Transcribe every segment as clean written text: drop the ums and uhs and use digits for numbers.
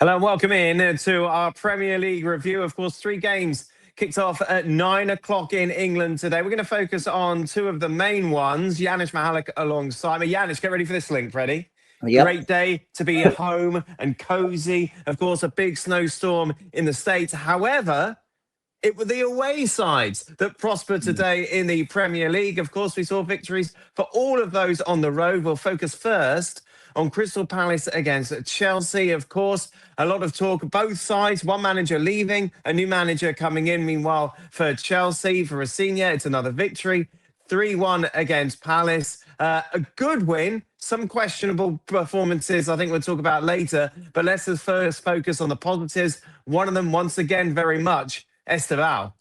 Hello and welcome in to our Premier League review. Of course, 3 games kicked off at 9 o'clock in England today. We're going to focus on 2 of the main ones. Janusz Michallik alongside me. Janusz, get ready for this link, Freddie. Yep. Great day to be at home and cozy. Of course, a big snowstorm in the States. However, it was the away sides that prospered today in the Premier League. Of course, we saw victories for all of those on the road. We'll focus first on Crystal Palace against Chelsea. Of course, a lot of talk, both sides, one manager leaving, a new manager coming in. Meanwhile, for Chelsea, for Rafinha, it's another victory. 3-1 against Palace. A good win, some questionable performances I think we'll talk about later, but let's just first focus on the positives. One of them, once again, very much, Estêvão.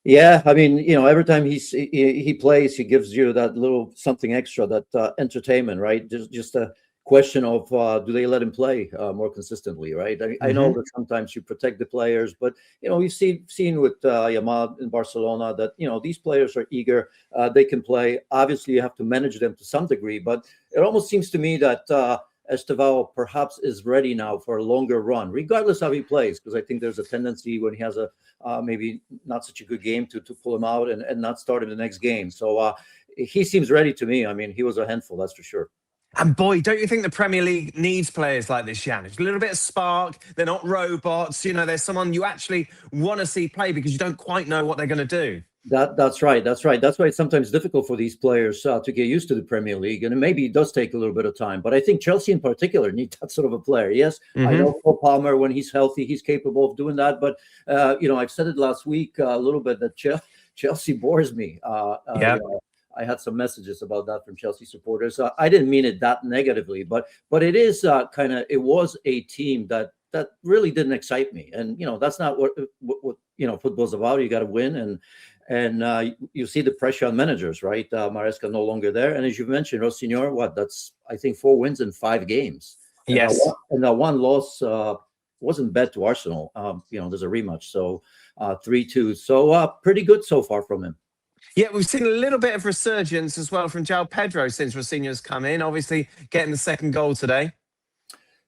Yeah, I mean, every time he plays, he gives you that little something extra, that entertainment, right? Just a question of do they let him play more consistently, right? I know that sometimes you protect the players, but we've seen with Yamal in Barcelona that these players are eager, they can play. Obviously, you have to manage them to some degree, but it almost seems to me that Estêvão perhaps is ready now for a longer run, regardless how he plays, because I think there's a tendency when he has a maybe not such a good game to pull him out and not start him the next game. So he seems ready to me. I mean, he was a handful, that's for sure. And boy, don't you think the Premier League needs players like this, Janusz? A little bit of spark. They're not robots. There's someone you actually want to see play because you don't quite know what they're going to do. That's right. That's why it's sometimes difficult for these players to get used to the Premier League, and maybe it does take a little bit of time. But I think Chelsea in particular need that sort of a player. Yes, I know Cole Palmer, when he's healthy, he's capable of doing that. But I've said it last week a little bit that Chelsea bores me. I had some messages about that from Chelsea supporters. I didn't mean it that negatively, but it is it was a team that really didn't excite me. And that's not what football's about. You got to win, and you see the pressure on managers, right? Maresca no longer there, and as you mentioned, Rossignol, that's I think 4 wins in 5 games. Yes, and that one loss wasn't bad to Arsenal. There's a rematch, so 3-2. So pretty good so far from him. Yeah, we've seen a little bit of resurgence as well from João Pedro since Rafinha's come in, obviously getting the 2nd goal today.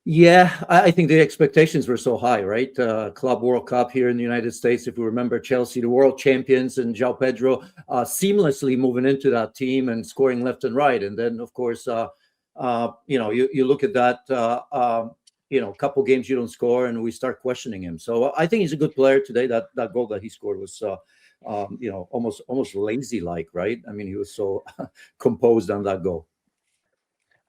Yeah, I think the expectations were so high, right? Club World Cup here in the United States, if you remember, Chelsea, the world champions, and João Pedro seamlessly moving into that team and scoring left and right. And then, of course, you look at that, a couple games you don't score and we start questioning him. So I think he's a good player today. That goal that he scored was almost lazy-like, right? I mean, he was so composed on that goal.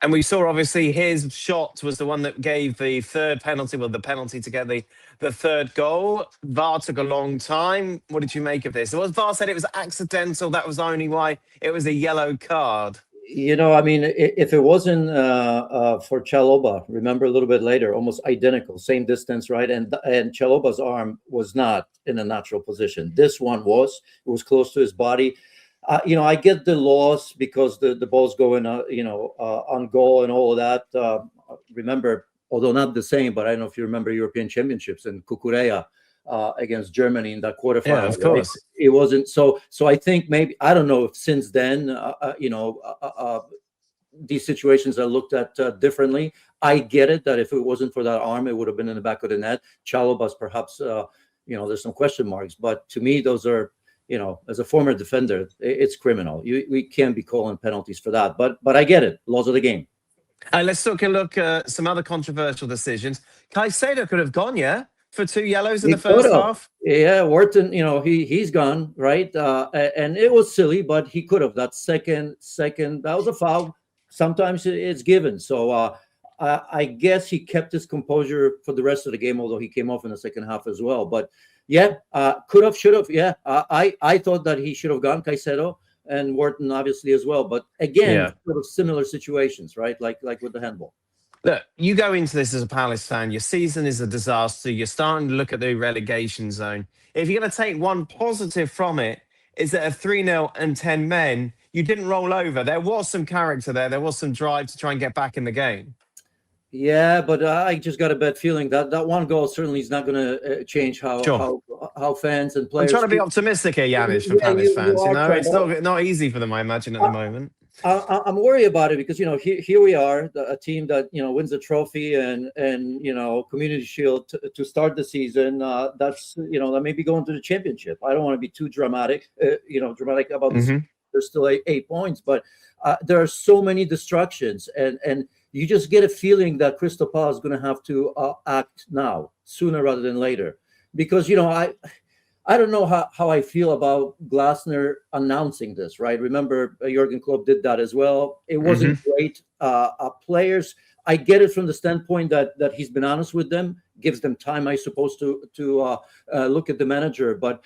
And we saw, obviously, his shot was the one that gave the 3rd penalty, the penalty to get the 3rd goal. VAR took a long time. What did you make of this? VAR said it was accidental. That was only why it was a yellow card. I mean, if it wasn't for Chalobah, remember a little bit later, almost identical, same distance, right? And Chalobah's arm was not in a natural position. This one was. It was close to his body. I get the loss because the ball's going, on goal and all of that. Remember, although not the same, but I don't know if you remember European Championships and Kukureya against Germany in that quarterfinal. Yeah, of course. Right? It wasn't so. I think maybe, I don't know if since then, these situations are looked at differently. I get it that if it wasn't for that arm, it would have been in the back of the net. Chalobah's perhaps, there's some question marks, but to me, those are, as a former defender, it's criminal. We can't be calling penalties for that. But I get it. Laws of the game. Let's take a look at some other controversial decisions. Caicedo could have gone, for 2 yellows in the first half. Yeah, Wharton, he's gone, right? And it was silly, but he could have. That second, that was a foul. Sometimes it's given. So I guess he kept his composure for the rest of the game, although he came off in the second half as well. But yeah, could have, should have. Yeah, I thought that he should have gone, Caicedo, and Wharton obviously as well. But again, sort of similar situations, right? Like with the handball. Look, you go into this as a Palace fan, your season is a disaster. You're starting to look at the relegation zone. If you're going to take one positive from it, is that at 3-0 and 10 men, you didn't roll over. There was some character there. There was some drive to try and get back in the game. Yeah, but I just got a bad feeling that one goal certainly is not going to change how fans and players. I'm trying to be optimistic here, Janusz, for Palace fans. It's not easy for them, I imagine, at the moment. I'm worried about it because here we are, a team that wins a trophy and Community Shield to start the season. That's that may be going to the championship. I don't want to be too dramatic, dramatic about this. There's still 8 points, but there are so many distractions, and you just get a feeling that Crystal Palace is going to have to act now, sooner rather than later, because I don't know how I feel about Glasner announcing this, right? Remember, Jurgen Klopp did that as well. It wasn't great. Players, I get it from the standpoint that he's been honest with them, gives them time, I suppose, to look at the manager. But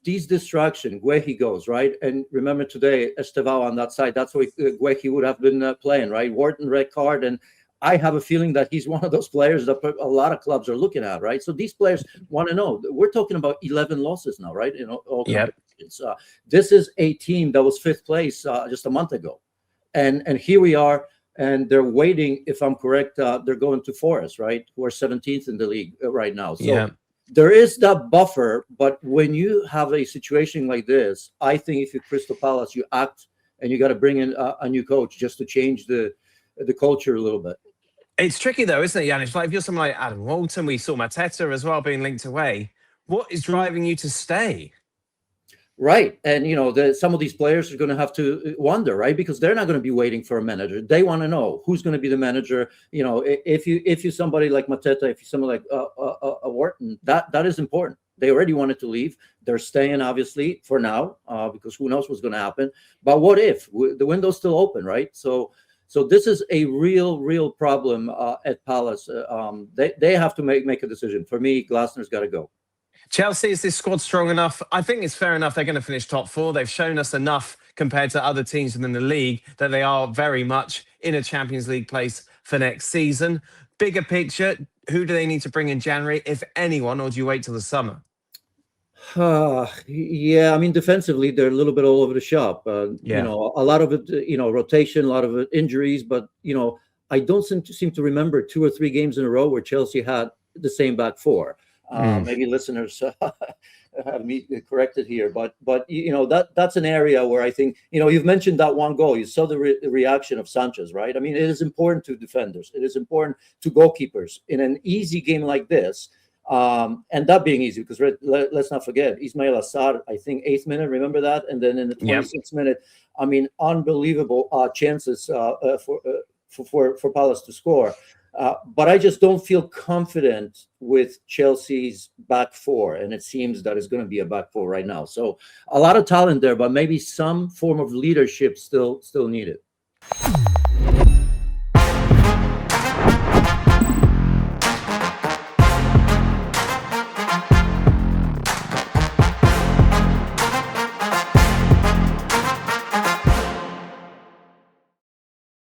these distractions, where he goes, right? And remember today, Estêvão on that side, that's where he would have been playing, right? Wharton, red card, and I have a feeling that he's one of those players that a lot of clubs are looking at, right? So these players want to know. We're talking about 11 losses now, right? All competitions. This is a team that was 5th place just a month ago, and here we are, and they're waiting. If I'm correct, they're going to Forest, right? Who are 17th in the league right now. So there is that buffer, but when you have a situation like this, I think if you're Crystal Palace, you act, and you got to bring in a new coach just to change the culture a little bit. It's tricky though, isn't it, Janusz? Like if you're someone like Adam Walton, we saw Mateta as well being linked away. What is driving you to stay? Right. And, some of these players are going to have to wonder, right? Because they're not going to be waiting for a manager. They want to know who's going to be the manager. If you're somebody like Mateta, if you're someone like Wharton, that is important. They already wanted to leave. They're staying, obviously, for now, because who knows what's going to happen. But what if? The window's still open, right? So this is a real problem at Palace. They have to make a decision. For me, Glasner's got to go. Chelsea, is this squad strong enough? I think it's fair enough. They're going to finish top 4. They've shown us enough compared to other teams within the league that they are very much in a Champions League place for next season. Bigger picture, who do they need to bring in January, if anyone, or do you wait till the summer? Yeah, I mean, defensively, they're a little bit all over the shop. A lot of it, rotation, a lot of it injuries, but, I don't seem to remember 2 or 3 games in a row where Chelsea had the same back 4. Maybe listeners have me corrected here, but that's an area where I think, you've mentioned that one goal. You saw the reaction of Sanchez, right? I mean, it is important to defenders. It is important to goalkeepers in an easy game like this. And that being easy, because let's not forget, Ismail Assar, I think 8th minute, remember that? And then in the 26th minute, I mean, unbelievable chances for Palace to score. But I just don't feel confident with Chelsea's back 4, and it seems that it's going to be a back 4 right now. So a lot of talent there, but maybe some form of leadership still needed.